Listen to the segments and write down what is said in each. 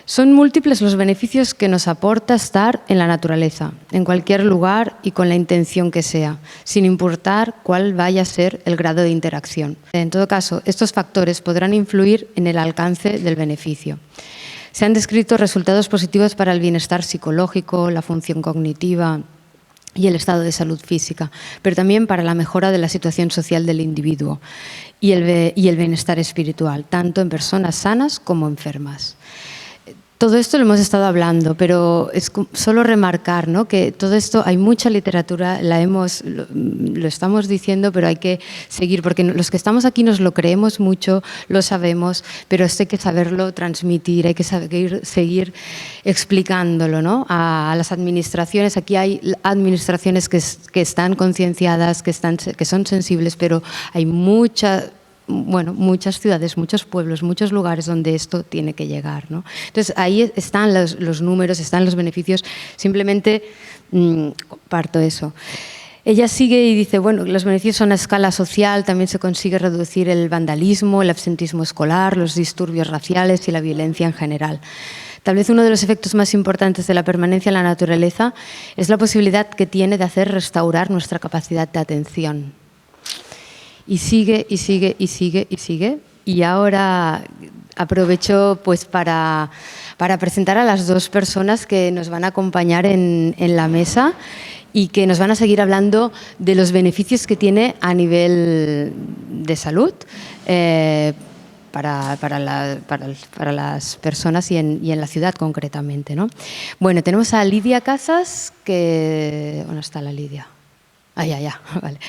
Son múltiples los beneficios que nos aporta estar en la naturaleza, en cualquier lugar y con la intención que sea, sin importar cuál vaya a ser el grado de interacción. En todo caso, estos factores podrán influir en el alcance del beneficio. Se han descrito resultados positivos para el bienestar psicológico, la función cognitiva y el estado de salud física, pero también para la mejora de la situación social del individuo y el bienestar espiritual, tanto en personas sanas como enfermas. Todo esto lo hemos estado hablando, pero es solo remarcar, ¿no?, que todo esto, hay mucha literatura, lo estamos diciendo, pero hay que seguir, porque los que estamos aquí nos lo creemos mucho, lo sabemos, pero esto hay que saberlo transmitir, hay que seguir explicándolo, ¿no?, a las administraciones. Aquí hay administraciones que están concienciadas, que son sensibles, pero hay muchas ciudades, muchos pueblos, muchos lugares donde esto tiene que llegar, ¿no? Entonces, ahí están los números, están los beneficios. Simplemente comparto eso. Ella sigue y dice, bueno, los beneficios son a escala social, también se consigue reducir el vandalismo, el absentismo escolar, los disturbios raciales y la violencia en general. Tal vez uno de los efectos más importantes de la permanencia en la naturaleza es la posibilidad que tiene de hacer restaurar nuestra capacidad de atención. Y sigue, y sigue, y sigue, y sigue. Y ahora aprovecho pues para presentar a las dos personas que nos van a acompañar en la mesa y que nos van a seguir hablando de los beneficios que tiene a nivel de salud para las personas y en la ciudad concretamente, ¿no? Bueno, tenemos a Lidia Casas, que... ¿Dónde está la Lidia? Ya, vale.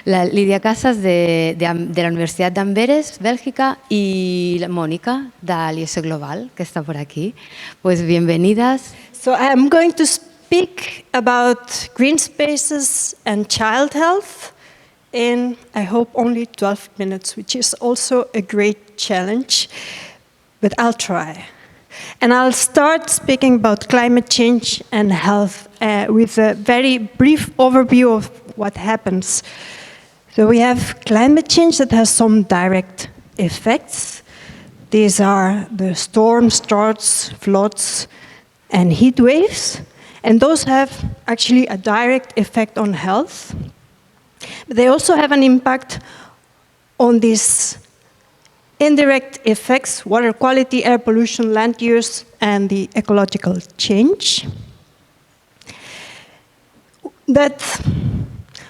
La Lidia Casas de la Universitat d'Amberes, Bélgica, y la Mònica de ISGlobal, que está por aquí. Pues bienvenidas. So I'm going to speak about green spaces and child health in, I hope, only 12 minutes, which is also a great challenge, but I'll try. And I'll start speaking about climate change and health with a very brief overview of what happens. So we have climate change that has some direct effects. These are the storms, droughts, floods, and heat waves. And those have actually a direct effect on health. But they also have an impact on these indirect effects: water quality, air pollution, land use, and the ecological change. That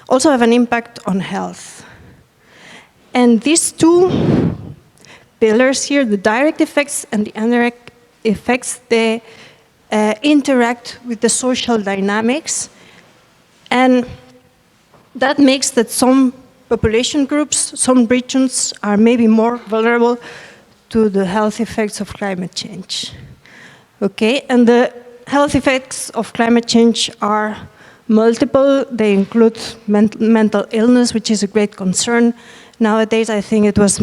also have an impact on health. And these two pillars here, the direct effects and the indirect effects, they interact with the social dynamics. And that makes that some population groups, some regions are maybe more vulnerable to the health effects of climate change. Okay, and the health effects of climate change are multiple. They include mental illness, which is a great concern. Nowadays, I think it was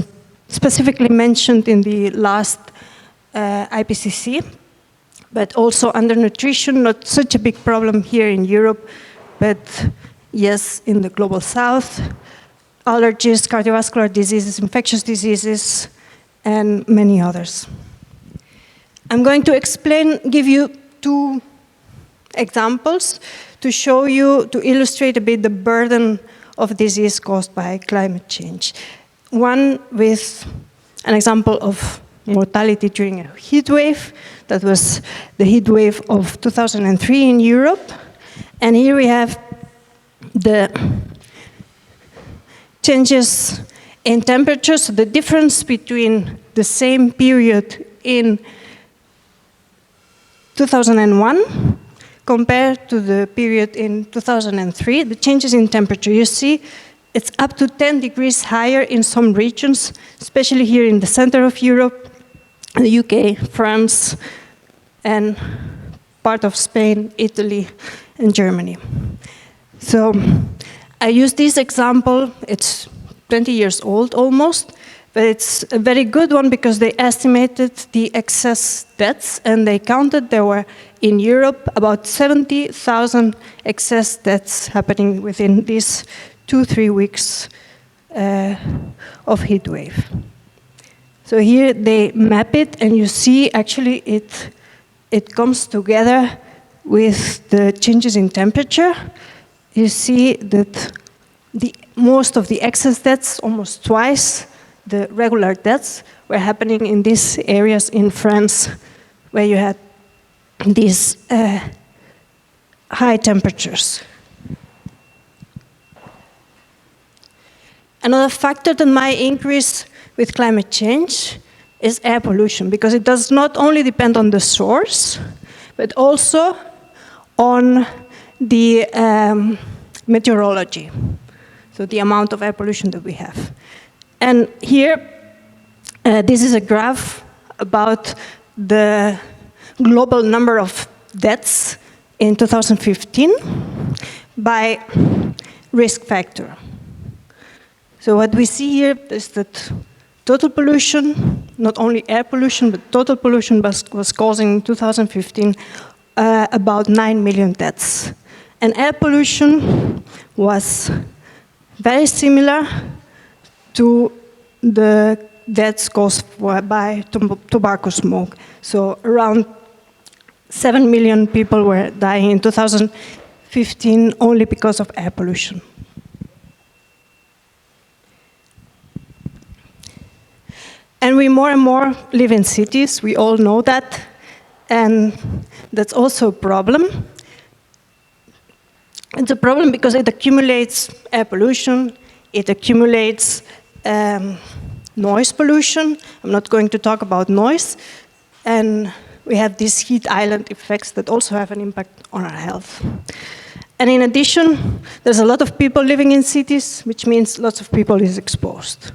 specifically mentioned in the last IPCC, but also undernutrition, not such a big problem here in Europe, but yes, in the global south. Allergies, cardiovascular diseases, infectious diseases, and many others. I'm going to give you two examples to show you, to illustrate a bit the burden of disease caused by climate change. One with an example of mortality during a heat wave. That was the heat wave of 2003 in Europe. And here we have the changes in temperature, so the difference between the same period in 2001 compared to the period in 2003, the changes in temperature. You see, it's up to 10 degrees higher in some regions, especially here in the center of Europe, the UK, France, and part of Spain, Italy, and Germany. So I use this example. It's 20 years old almost, but it's a very good one because they estimated the excess deaths, and they counted there were in Europe about 70,000 excess deaths happening within these 2-3 weeks of heat wave. So here they map it, and you see actually it it comes together with the changes in temperature. You see that most of the excess deaths, almost twice the regular deaths, were happening in these areas in France where you had these high temperatures. Another factor that might increase with climate change is air pollution, because it does not only depend on the source, but also on the meteorology, so the amount of air pollution that we have. And here, this is a graph about the global number of deaths in 2015 by risk factor. So what we see here is that total pollution, not only air pollution, but total pollution was causing in 2015 about 9 million deaths. And air pollution was very similar to the deaths caused by tobacco smoke. So around 7 million people were dying in 2015 only because of air pollution. And we more and more live in cities, we all know that, and that's also a problem. It's a problem because it accumulates air pollution, it accumulates noise pollution. I'm not going to talk about noise. And we have these heat island effects that also have an impact on our health. And in addition, there's a lot of people living in cities, which means lots of people is exposed.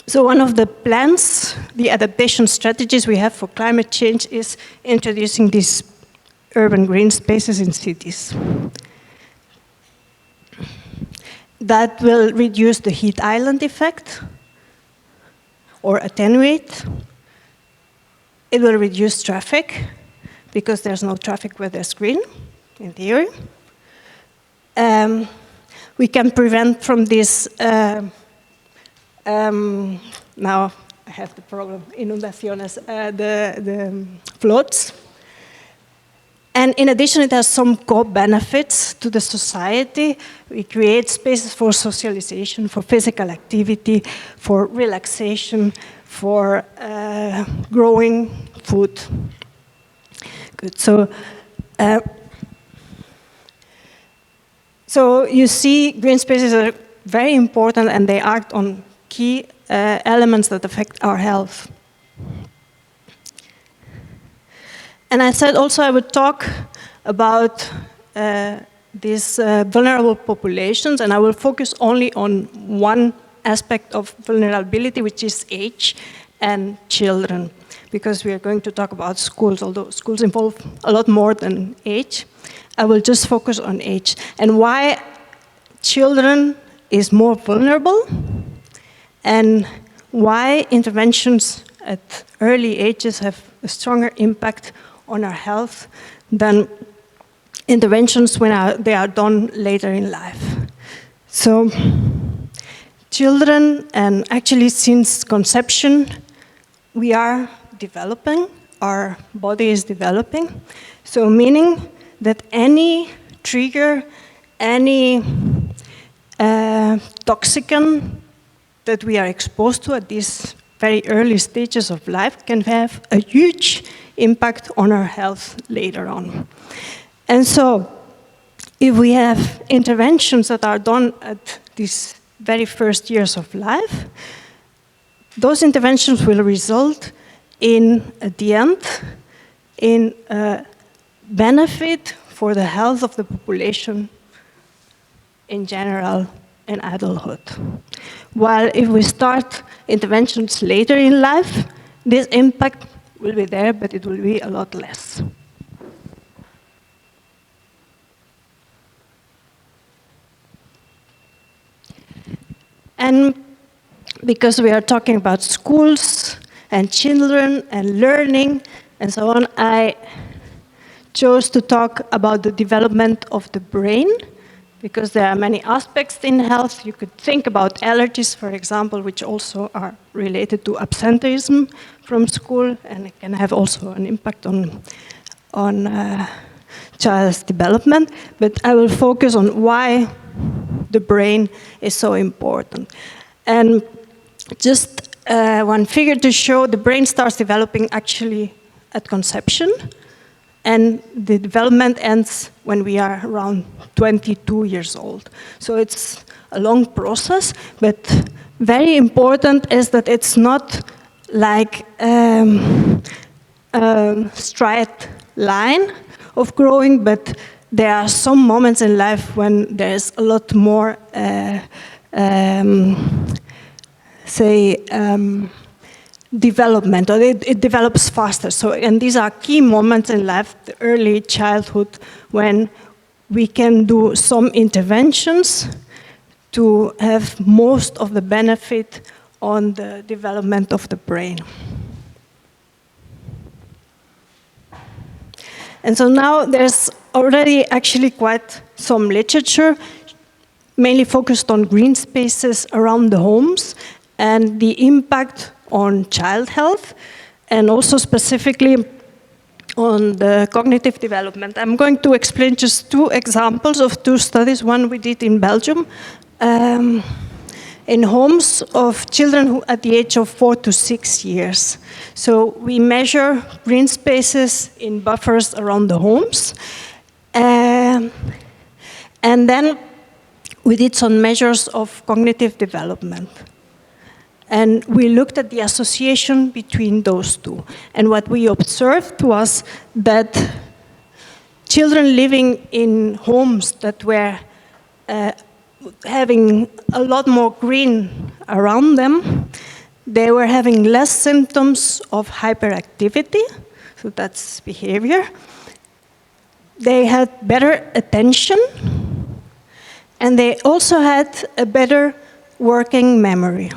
So one of the plans, the adaptation strategies we have for climate change is introducing these urban green spaces in cities. That will reduce the heat island effect or attenuate. It will reduce traffic because there's no traffic where there's green, in theory. We can prevent from this now I have the problem, inundaciones, the floods. And in addition, it has some co-benefits to the society. We create spaces for socialization, for physical activity, for relaxation, for growing food. Good. So you see, green spaces are very important, and they act on key elements that affect our health. And I said also I would talk about these vulnerable populations, and I will focus only on one aspect of vulnerability, which is age and children, because we are going to talk about schools, although schools involve a lot more than age. I will just focus on age and why children is more vulnerable, and why interventions at early ages have a stronger impact on our health than interventions when they are done later in life. So children, and actually since conception, we are developing, our body is developing. So meaning that any trigger, any toxicant that we are exposed to at these very early stages of life can have a huge impact on our health later on. And so, if we have interventions that are done at these very first years of life, those interventions will result in, at the end, in a benefit for the health of the population in general in adulthood. While if we start interventions later in life, this impact will be there, but it will be a lot less. And because we are talking about schools and children and learning and so on, I chose to talk about the development of the brain, because there are many aspects in health. You could think about allergies, for example, which also are related to absenteeism from school, and it can have also an impact on child's development. But I will focus on why the brain is so important. And just one figure to show, the brain starts developing actually at conception, and the development ends when we are around 22 years old. So it's a long process, but very important is that it's not like a straight line of growing, but there are some moments in life when there's a lot more, development, or it develops faster. So, and these are key moments in life, the early childhood, when we can do some interventions to have most of the benefit on the development of the brain. And so now there's already actually quite some literature, mainly focused on green spaces around the homes and the impact on child health, and also specifically on the cognitive development. I'm going to explain just two examples of two studies. One we did in Belgium, in homes of children who at the age of 4 to 6 years. So we measure green spaces in buffers around the homes. And then we did some measures of cognitive development. And we looked at the association between those two. And what we observed was that children living in homes that were having a lot more green around them, they were having less symptoms of hyperactivity, so that's behavior. They had better attention, and they also had a better working memory.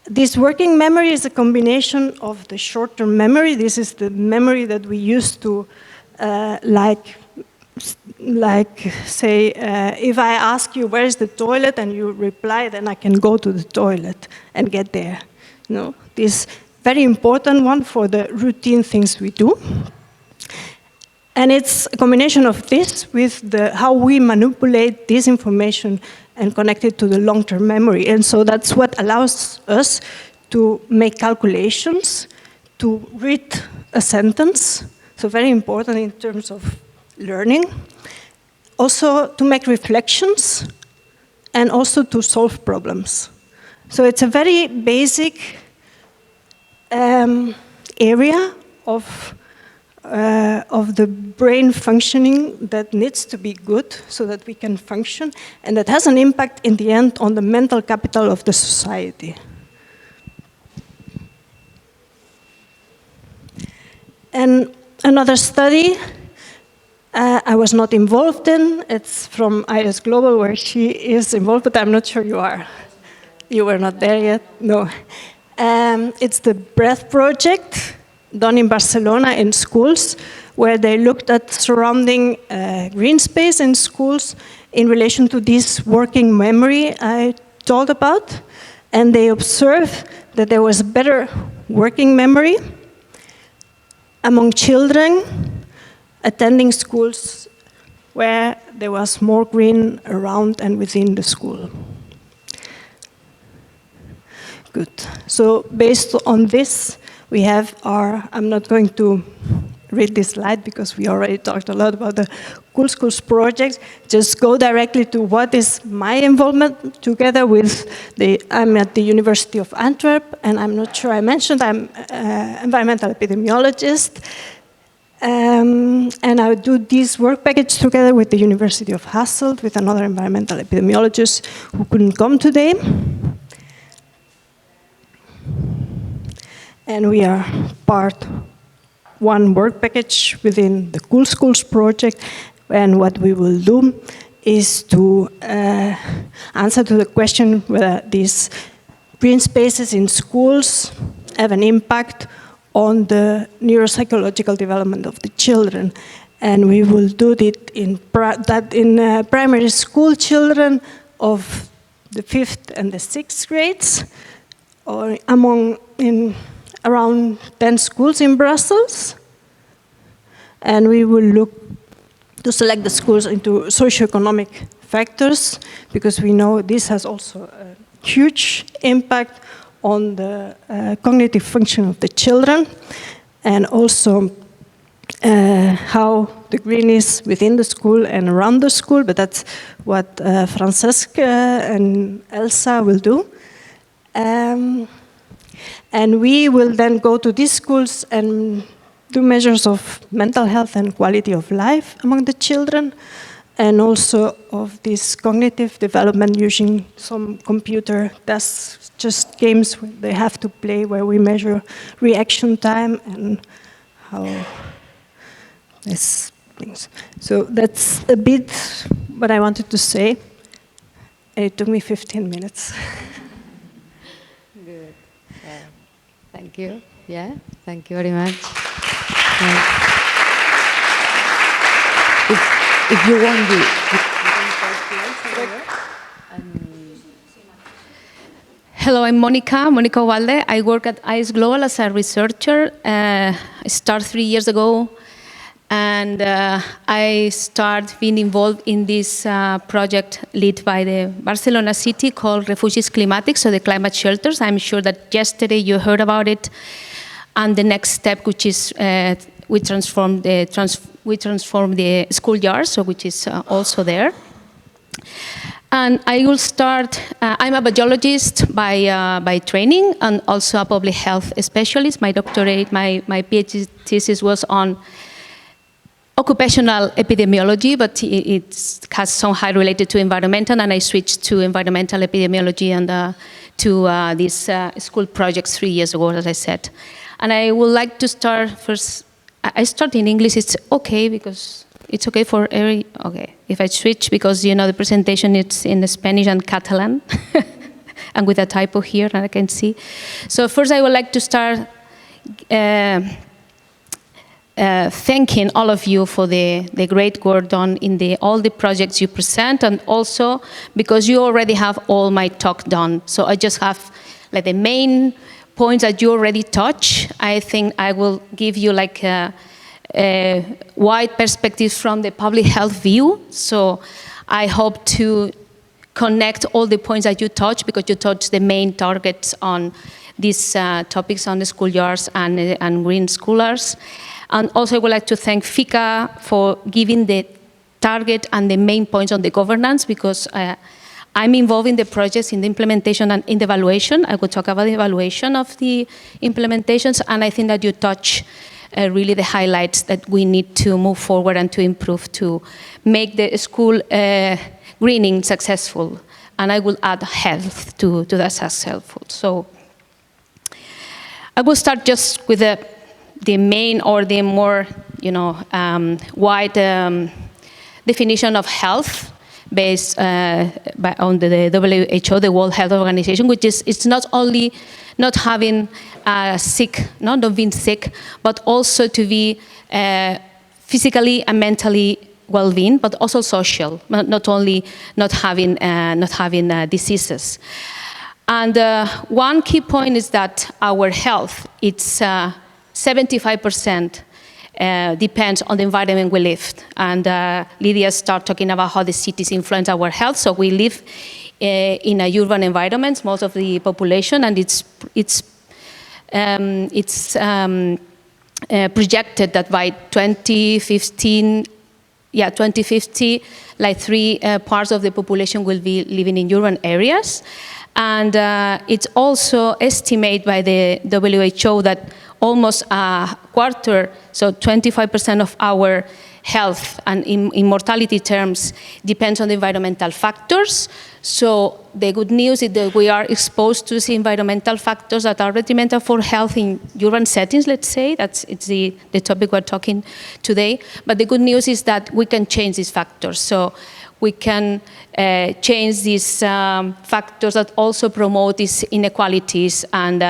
This working memory is a combination of the short-term memory. This is the memory that we use to, say, if I ask you where is the toilet and you reply, then I can go to the toilet and get there. You know, this very important one for the routine things we do. And it's a combination of this with how we manipulate this information and connect it to the long-term memory. And so that's what allows us to make calculations, to read a sentence, so very important in terms of learning. Also to make reflections, and also to solve problems. So it's a very basic area of the brain functioning that needs to be good so that we can function, and that has an impact in the end on the mental capital of the society. And another study I was not involved in, it's from ISGlobal, where she is involved, but I'm not sure you are. You were not there yet? No. It's the BREATH project, done in Barcelona in schools, where they looked at surrounding green space in schools in relation to this working memory I told about. And they observed that there was better working memory among children attending schools where there was more green around and within the school. Good. So based on this, we have our, I'm not going to read this slide because we already talked a lot about the Cool Schools project. Just go directly to what is my involvement together with I'm at the University of Antwerp, and I'm not sure I mentioned, I'm an environmental epidemiologist. And I would do this work package together with the University of Hasselt, with another environmental epidemiologist who couldn't come today. And we are part one work package within the Cool Schools project. And what we will do is to answer to the question whether these green spaces in schools have an impact on the neuropsychological development of the children. And we will do it in primary school children of the 5th and the 6th grades, or around 10 schools in Brussels. And we will look to select the schools into socioeconomic factors, because we know this has also a huge impact on the cognitive function of the children, and also how the green is within the school and around the school, but that's what Francesca and Elsa will do. And we will then go to these schools and do measures of mental health and quality of life among the children, and also of this cognitive development using some computer tests, just games they have to play where we measure reaction time and how these things. So that's a bit what I wanted to say. It took me 15 minutes. Good. Thank you. Yeah, thank you very much. If you want to, Hello, I'm Mònica Ubalde. I work at ISGlobal as a researcher. I started 3 years ago, and I started being involved in this project led by the Barcelona city called Refugios Climàtics, so the climate shelters. I'm sure that yesterday you heard about it. And the next step, which is we transform the schoolyards, so which is also there. And I will start. I'm a biologist by training, and also a public health specialist. My doctorate, my PhD thesis was on occupational epidemiology, but it has somehow related to environmental, and I switched to environmental epidemiology and to these school projects 3 years ago, as I said. And I would like to start first. I start in English. It's okay because it's okay for every. Okay, if I switch, because you know the presentation it's in Spanish and Catalan, and with a typo here, and I can see. So first, I would like to start thanking all of you for the great work done in all the projects you present, and also because you already have all my talk done. So I just have like the main points that you already touch. I think I will give you like a wide perspective from the public health view. So I hope to connect all the points that you touch, because you touch the main targets on these topics on the schoolyards and green scholars. And also I would like to thank FICA for giving the target and the main points on the governance, because I'm involved in the projects, in the implementation and in the evaluation. I will talk about the evaluation of the implementations, and I think that you touch really the highlights that we need to move forward and to improve to make the school greening successful. And I will add health to that successful. So I will start just with the main or the more, wide definition of health, based on the WHO, the World Health Organization, which is it's not only not having not being sick, but also to be physically and mentally well-being, but also social, not only not having diseases. And one key point is that our health, it's 75%. Depends on the environment we live. And Lidia started talking about how the cities influence our health. So we live in a urban environment, most of the population, and it's projected that by 2050, like 3 parts of the population will be living in urban areas. And it's also estimated by the WHO that almost a quarter, so 25% of our health and in mortality terms depends on the environmental factors. So the good news is that we are exposed to the environmental factors that are detrimental for health in urban settings, let's say. It's the topic we're talking today. But the good news is that we can change these factors. So we can change these factors that also promote these inequalities. And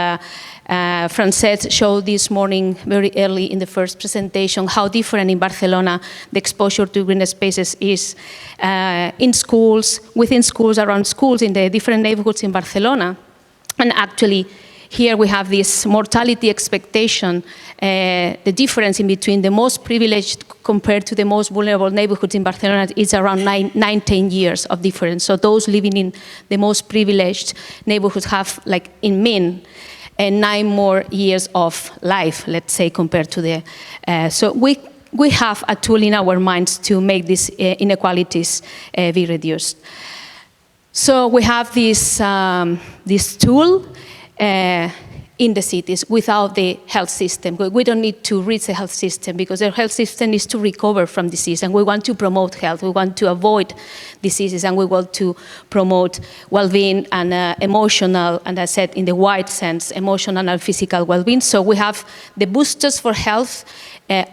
Francesc showed this morning very early in the first presentation how different in Barcelona the exposure to green spaces is in schools, within schools, around schools, in the different neighborhoods in Barcelona. And actually here we have this mortality expectation, the difference in between the most privileged compared to the most vulnerable neighborhoods in Barcelona is around 10 years of difference. So those living in the most privileged neighborhoods have, like in mean, 9 more years of life, let's say, compared to the, so we have a tool in our minds to make these inequalities be reduced. So we have this, this tool in the cities without the health system. We don't need to reach the health system because the health system is to recover from disease, and we want to promote health. We want to avoid diseases, and we want to promote well-being and emotional, and I said in the wide sense, emotional and physical well-being. So we have the boosters for health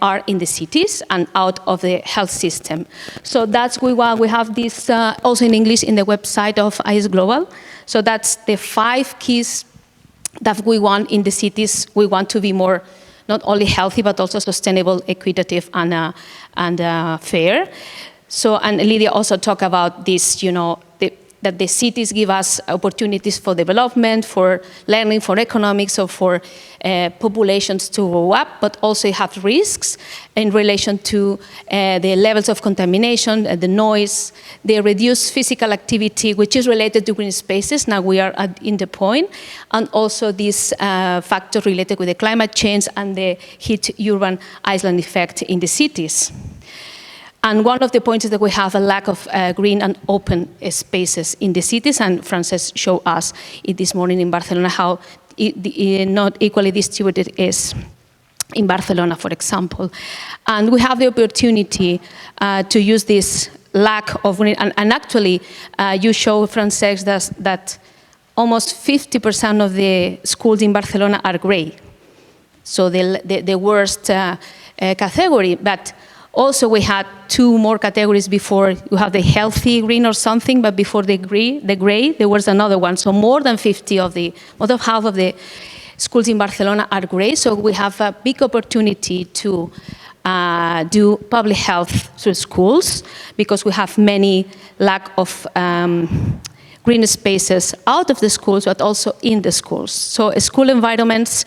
are in the cities and out of the health system. So that's why we have this also in English in the website of ISGlobal. So that's the 5 keys that we want in the cities. We want to be more not only healthy but also sustainable, equitable, and fair. So, and Lidia also talked about this, you know, that the cities give us opportunities for development, for learning, for economics, or for populations to grow up, but also have risks in relation to the levels of contamination, the noise, the reduced physical activity, which is related to green spaces. Now we are in the point, and also this factor related with the climate change and the heat urban island effect in the cities. And one of the points is that we have a lack of green and open spaces in the cities, and Frances showed us this morning in Barcelona how not equally distributed is in Barcelona, for example. And we have the opportunity to use this lack of green, and actually you show, Frances, that almost 50% of the schools in Barcelona are grey. So the worst category, but also we had 2 more categories before. You have the healthy green or something, but before the gray, there was another one. So more than 50 of more than half of the schools in Barcelona are grey. So we have a big opportunity to do public health through schools, because we have many lack of green spaces out of the schools, but also in the schools. So school environments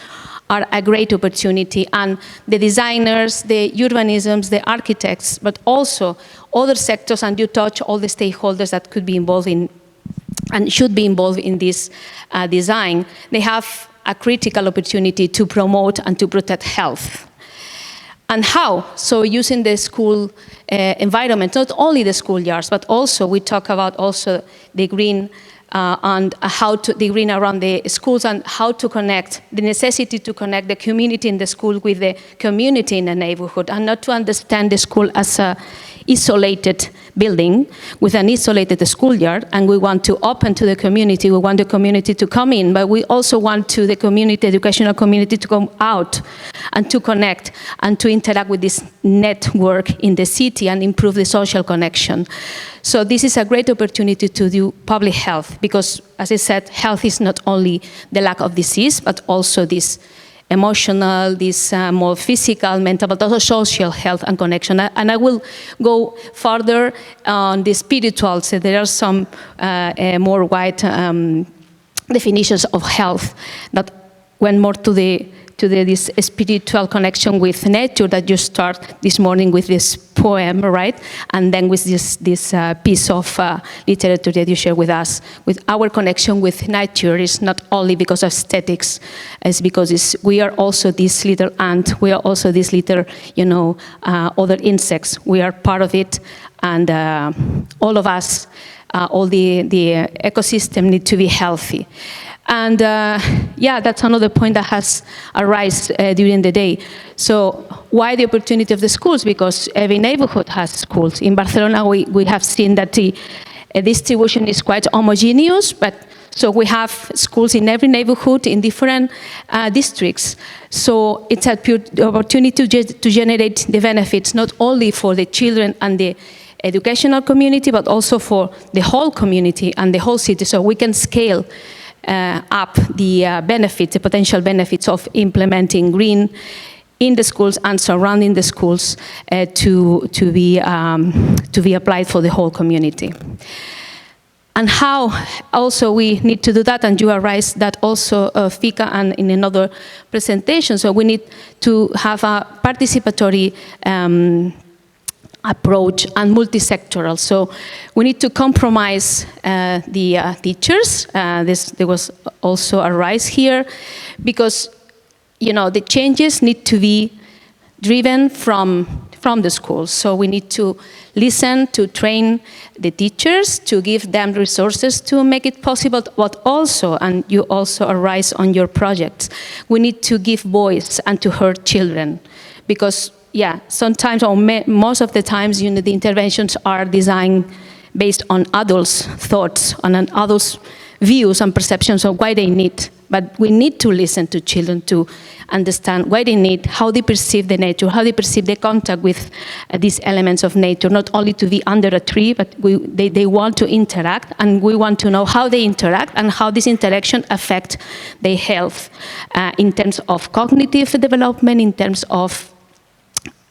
are a great opportunity, and the designers, the urbanisms, the architects, but also other sectors, and you touch all the stakeholders that could be involved in and should be involved in this design. They have a critical opportunity to promote and to protect health. And how? So using the school environment, not only the schoolyards, but also we talk about also the green and how to the green around the schools, and how to connect, the necessity to connect the community in the school with the community in the neighborhood, and not to understand the school as a isolated building with an isolated schoolyard, and we want to open to the community, we want the community to come in, but we also want the community, educational community, to come out and to connect and to interact with this network in the city and improve the social connection. So this is a great opportunity to do public health, because, as I said, health is not only the lack of disease, but also this emotional, this more physical, mental, but also social health and connection. And I will go further on the spiritual. So there are some more wide definitions of health that went more to this spiritual connection with nature that you start this morning with this poem, right? And then with this piece of literature that you share with us. With our connection with nature is not only because of aesthetics, it's because we are also this little ant, we are also this little, other insects. We are part of it, and all of us, all the ecosystem need to be healthy. And that's another point that has arisen during the day. So why the opportunity of the schools? Because every neighborhood has schools. In Barcelona, we have seen that the distribution is quite homogeneous, but so we have schools in every neighborhood in different districts. So it's a pure opportunity to generate the benefits, not only for the children and the educational community, but also for the whole community and the whole city. So we can scale up the benefits, the potential benefits of implementing green in the schools and surrounding the schools to be applied for the whole community. And how also we need to do that, and you raised that also, Fika, and in another presentation. So we need to have a participatory approach and multi-sectoral. So we need to compromise the teachers. There was also a rise here, because the changes need to be driven from the schools. So we need to listen, to train the teachers, to give them resources to make it possible, but also, and you also arise on your projects, we need to give voice and to hear children, because sometimes, or most of the times, the interventions are designed based on adults' thoughts, on adults' views and perceptions of why they need. But we need to listen to children to understand why they need, how they perceive the nature, how they perceive the contact with these elements of nature, not only to be under a tree, but they want to interact, and we want to know how they interact and how this interaction affects their health in terms of cognitive development, in terms of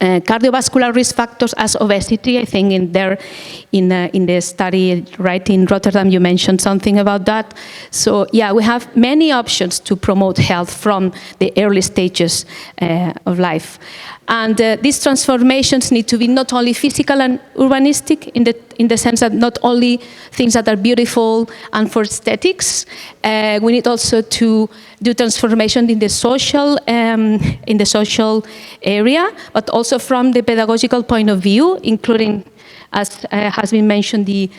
cardiovascular risk factors as obesity. I think in the study right in Rotterdam you mentioned something about that. So we have many options to promote health from the early stages of life. And these transformations need to be not only physical and urbanistic, in the sense that not only things that are beautiful and for aesthetics. We need also to do transformation in the social area, but also from the pedagogical point of view, including, as has been mentioned, the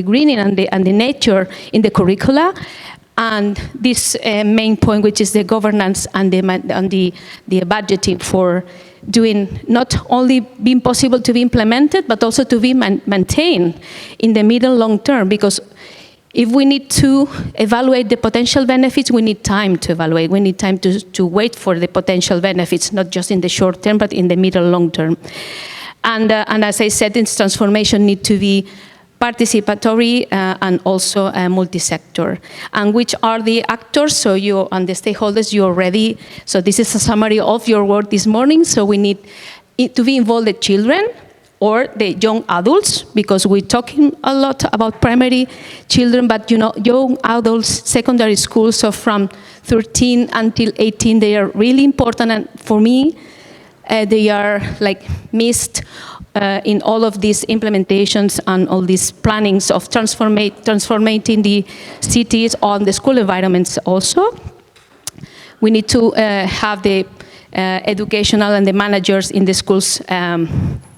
greening and the nature in the curricula. And this main point, which is the governance and the budgeting for doing, not only being possible to be implemented, but also to be maintained in the middle long term. Because if we need to evaluate the potential benefits, we need time to evaluate. We need time to wait for the potential benefits, not just in the short term, but in the middle long term. And as I said, this transformation need to be participatory and also multi-sector. And which are the actors? So you and the stakeholders, you already, so this is a summary of your work this morning. So we need to be involved the children or the young adults, because we're talking a lot about primary children, but young adults, secondary schools, so from 13 until 18, they are really important. And for me, they are like missed in all of these implementations and all these plannings of transforming the cities on the school environments also. We need to have the educational and the managers in the schools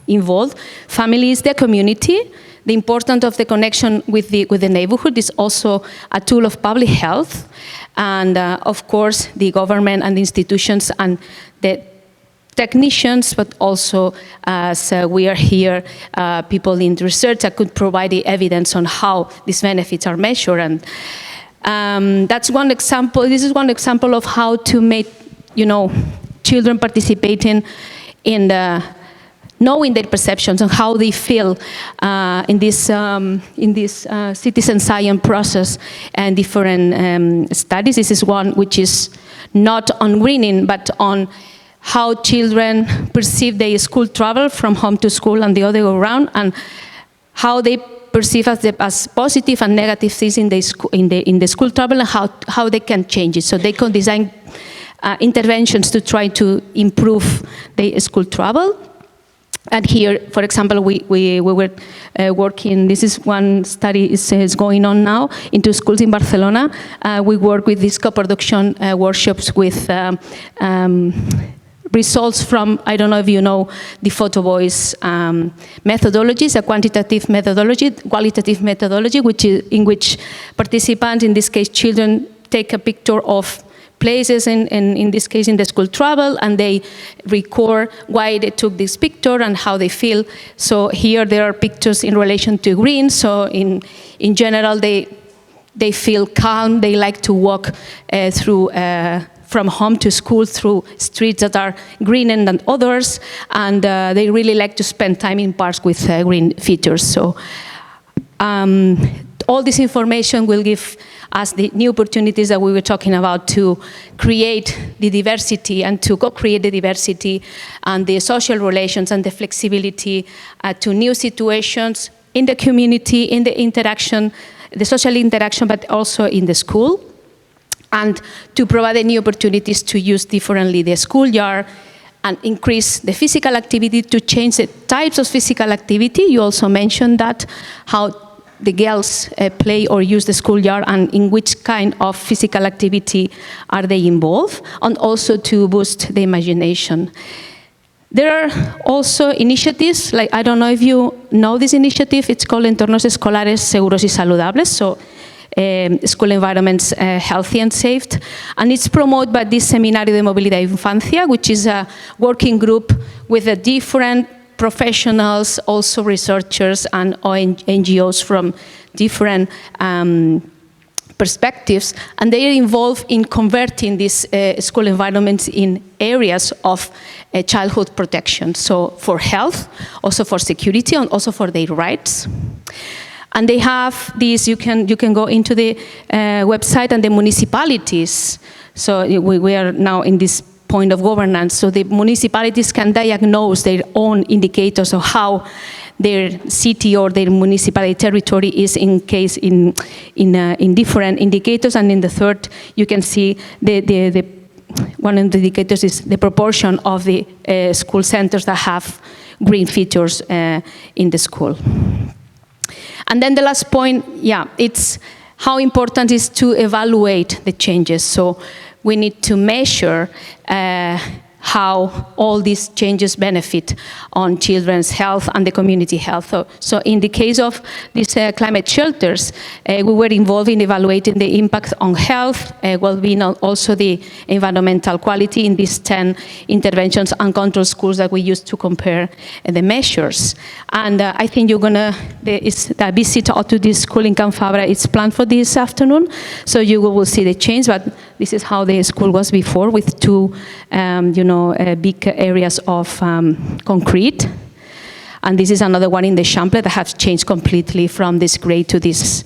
involved. Families, the community. The importance of the connection with the neighborhood is also a tool of public health. And of course, the government and the institutions and the technicians, but also as we are here, people in research that could provide the evidence on how these benefits are measured. And that's one example. This is one example of how to make, children participating in knowing their perceptions and how they feel in this citizen science process and different studies. This is one which is not on greening, but on how children perceive their school travel from home to school and the other way around, and how they perceive as positive and negative things in the school travel, and how they can change it. So they can design interventions to try to improve the school travel. And here, for example, we were working, this is one study is going on now into schools in Barcelona. We work with these co-production workshops with results from, I don't know if you know, the photo voice methodologies, a qualitative methodology, in which participants, in this case children, take a picture of places, in this case in the school travel, and they record why they took this picture and how they feel. So here there are pictures in relation to green, so in general they feel calm, they like to walk through from home to school through streets that are greener than others, and they really like to spend time in parks with green features. So all this information will give us the new opportunities that we were talking about to create the diversity and to co-create the diversity and the social relations and the flexibility to new situations, in the community, in the interaction, the social interaction, but also in the school, and to provide any opportunities to use differently the schoolyard and increase the physical activity, to change the types of physical activity. You also mentioned that, how the girls play or use the schoolyard and in which kind of physical activity are they involved, and also to boost the imagination. There are also initiatives, like, I don't know if you know this initiative, it's called Entorns Escolares Seguros y Saludables, so school environments healthy and safe, and it's promoted by this Seminario de Movilidad y Infancia, which is a working group with a different professionals, also researchers and NGOs from different perspectives, and they are involved in converting these school environments in areas of childhood protection, so for health, also for security, and also for their rights. And they have these, you can go into the website, and the municipalities, so we are now in this point of governance, so the municipalities can diagnose their own indicators of how their city or their municipality territory is in different indicators. And in the third, you can see the one of the indicators is the proportion of the school centers that have green features in the school. And then the last point, it's how important it is to evaluate the changes. So we need to measure how all these changes benefit on children's health and the community health. So in the case of these climate shelters, we were involved in evaluating the impact on health, well-being, and also the environmental quality in these 10 interventions and control schools that we used to compare the measures. And I think you're gonna, the visit to this school in Can Fabra is planned for this afternoon, so you will see the change, but this is how the school was before, with two big areas of concrete. And this is another one in the Champlain that has changed completely from this gray to this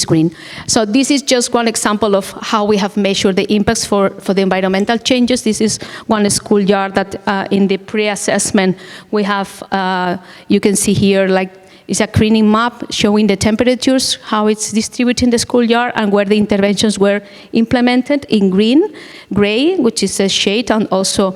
green. So this is just one example of how we have measured the impacts for the environmental changes. This is one schoolyard that in the pre-assessment we have, you can see here, like, it's a screening map showing the temperatures, how it's distributed in the schoolyard, and where the interventions were implemented in green, gray, which is a shade, and also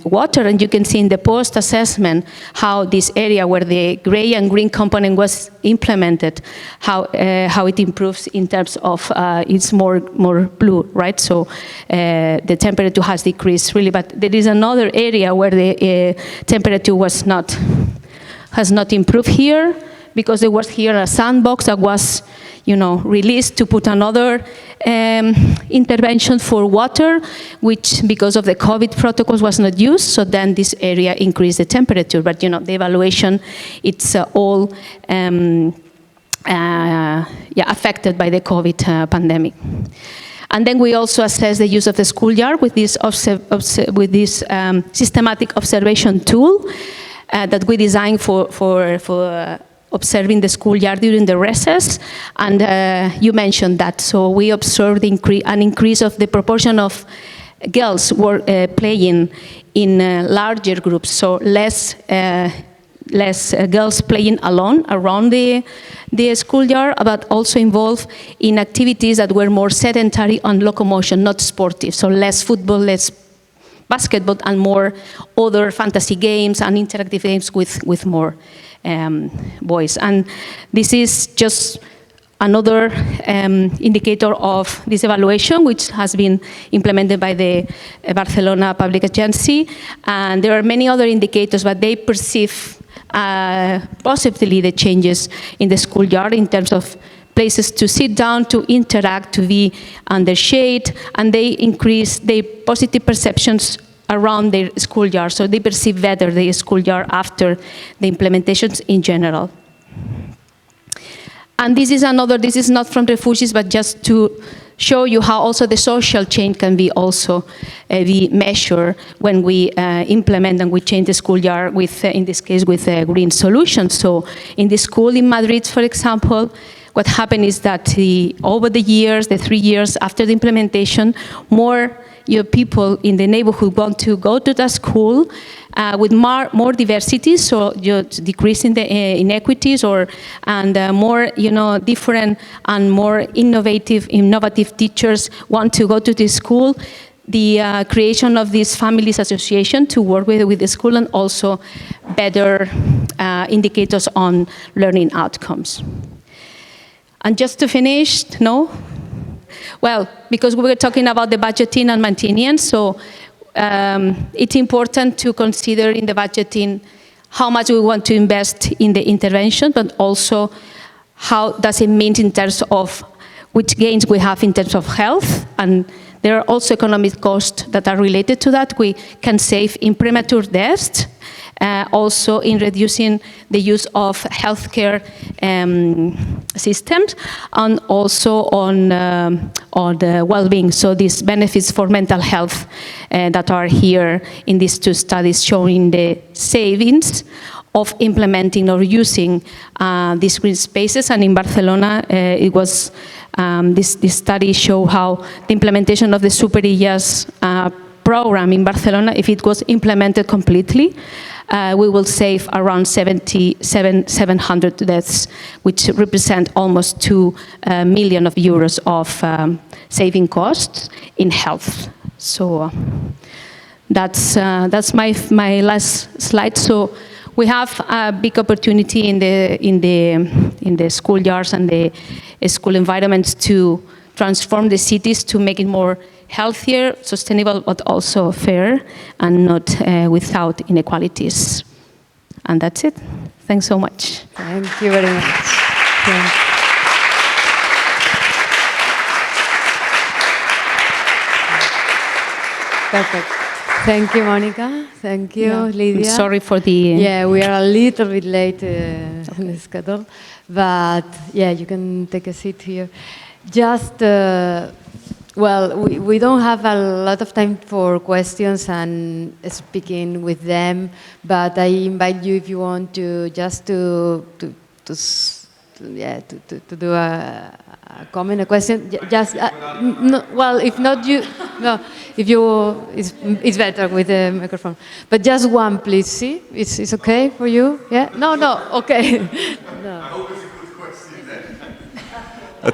water. And you can see in the post-assessment how this area where the gray and green component was implemented, how it improves in terms of it's more blue, right? So the temperature has decreased really, but there is another area where the temperature has not improved here, because there was here a sandbox that was, released to put another intervention for water, which because of the COVID protocols was not used. So then this area increased the temperature, but the evaluation, it's all affected by the COVID pandemic. And then we also assess the use of the schoolyard with this systematic observation tool that we designed for observing the schoolyard during the recess. And you mentioned that. So we observed an increase of the proportion of girls playing in larger groups, so less girls playing alone around the schoolyard, but also involved in activities that were more sedentary and locomotion, not sportive. So less football, less basketball, and more other fantasy games and interactive games with more boys. And this is just another indicator of this evaluation, which has been implemented by the Barcelona Public Agency. And there are many other indicators, but they perceive positively the changes in the schoolyard in terms of places to sit down, to interact, to be under shade, and they increase their positive perceptions around their schoolyard. So they perceive better the schoolyard after the implementations in general. And this is not from refugees, but just to show you how also the social change can be also be measured when we implement and we change the schoolyard with, in this case, with green solutions. So in the school in Madrid, for example, what happened is that over the years, the 3 years after the implementation, more people in the neighborhood want to go to the school with more diversity, so decreasing the inequities, and more different and more innovative teachers want to go to the school. The creation of this families association to work with the school, and also better indicators on learning outcomes. And just to finish, well, because we were talking about the budgeting and maintenance, so it's important to consider in the budgeting how much we want to invest in the intervention, but also how does it mean in terms of which gains we have in terms of health. And there are also economic costs that are related to that. We can save in premature deaths, also in reducing the use of healthcare systems, and also on the well-being. So these benefits for mental health that are here in these two studies, showing the savings of implementing or using these green spaces. And in Barcelona, it was this study show how the implementation of the Superillas program in Barcelona, if it was implemented completely, we will save around 700 deaths, which represent almost 2 million euros of saving costs in health. So that's my last slide. So we have a big opportunity in the schoolyards and the school environments to transform the cities to make it more healthier, sustainable, but also fair, and not without inequalities. And that's it. Thanks so much. Thank you very much. Perfect. Thank you, Mònica. Thank you, Lidia. I'm sorry for the... Yeah, we are a little bit late in the schedule, but yeah, you can take a seat here. Just, well, we don't have a lot of time for questions and speaking with them, but I invite you, if you want to, just to do a comment, a question. Just no, well, if not you, no, if you, it's better with the microphone. But just one, please. See, it's okay for you? Yeah. No, okay. No. I hope it's a good question then.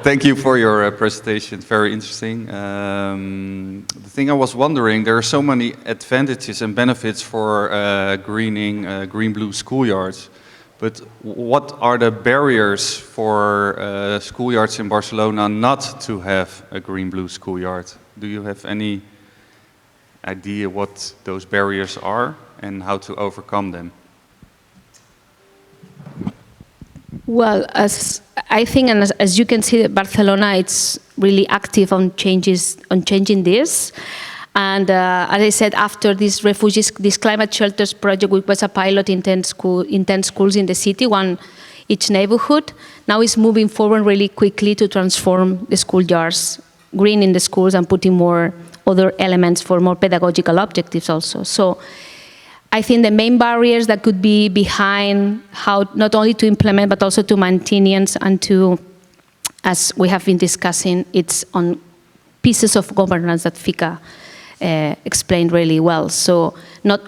Thank you for your presentation. Very interesting. The thing I was wondering, there are so many advantages and benefits for greening green-blue schoolyards. But what are the barriers for schoolyards in Barcelona not to have a green-blue schoolyard? Do you have any idea what those barriers are and how to overcome them? Well, as I think, and as you can see, Barcelona, it's really active on changing this. And as I said, after this climate shelters project, which was a pilot in 10 schools in the city, one each neighborhood, now is moving forward really quickly to transform the schoolyards green in the schools and putting more other elements for more pedagogical objectives also. So I think the main barriers that could be behind how not only to implement but also to maintenance and to, as we have been discussing, it's on pieces of governance that FICA explained really well. So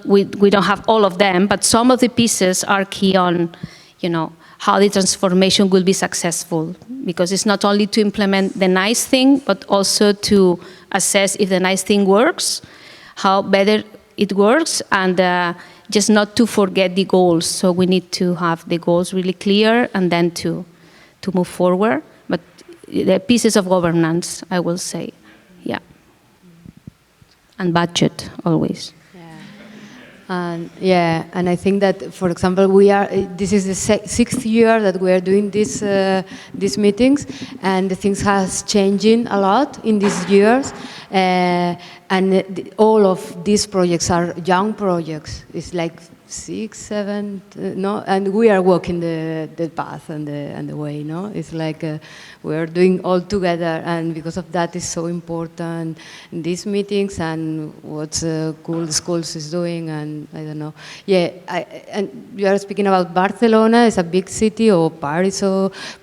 we don't have all of them, but some of the pieces are key on, how the transformation will be successful, because it's not only to implement the nice thing, but also to assess if the nice thing works, how better it works, and just not to forget the goals. So we need to have the goals really clear and then to move forward. But the pieces of governance, I will say, yeah. And budget, always. And I think that, for example, this is the 6th year that we are doing these meetings, and the things has changing a lot in these years, and all of these projects are young projects. It's like 6, 7, no, and we are walking the path and the way, no? It's like we are doing all together, and because of that it's so important, these meetings and what cool schools is doing, and I don't know. Yeah, and you are speaking about Barcelona, it's a big city, or Paris,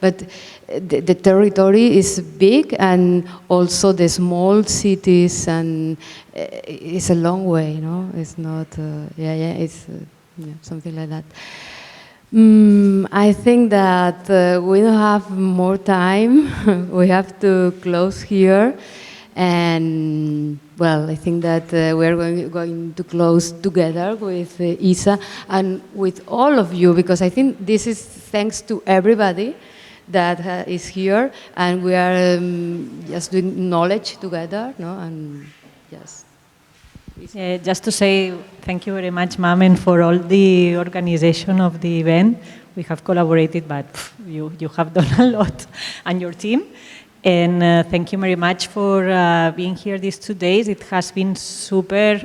but the territory is big, and also the small cities, and it's a long way, no? It's not, it's something like that. I think that we don't have more time. We have to close here. And, well, I think that we're going to close together with Isa and with all of you, because I think this is thanks to everybody that is here, and we are just doing knowledge together, no? And yes. Yeah, just to say thank you very much, Mamen, for all the organization of the event. We have collaborated, but you have done a lot, and your team. And thank you very much for being here these 2 days. It has been super,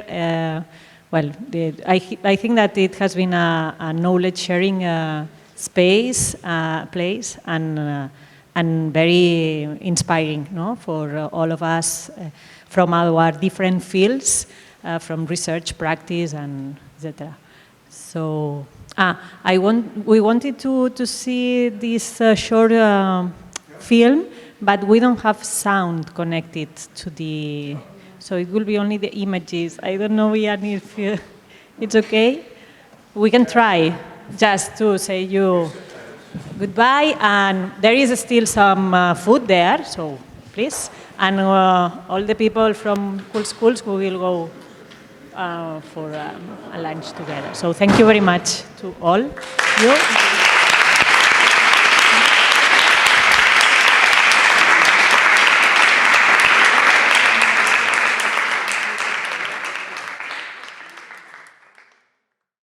I think that it has been a knowledge sharing space, place, and very inspiring, no, for all of us from our different fields, from research, practice, and etc. So, we wanted to see this short film, but we don't have sound connected to the, so it will be only the images. I don't know, Ian, if it's okay. We can try just to say you goodbye, and there is still some food there, so please. And all the people from cool schools, we will go for a lunch together. So thank you very much to all you.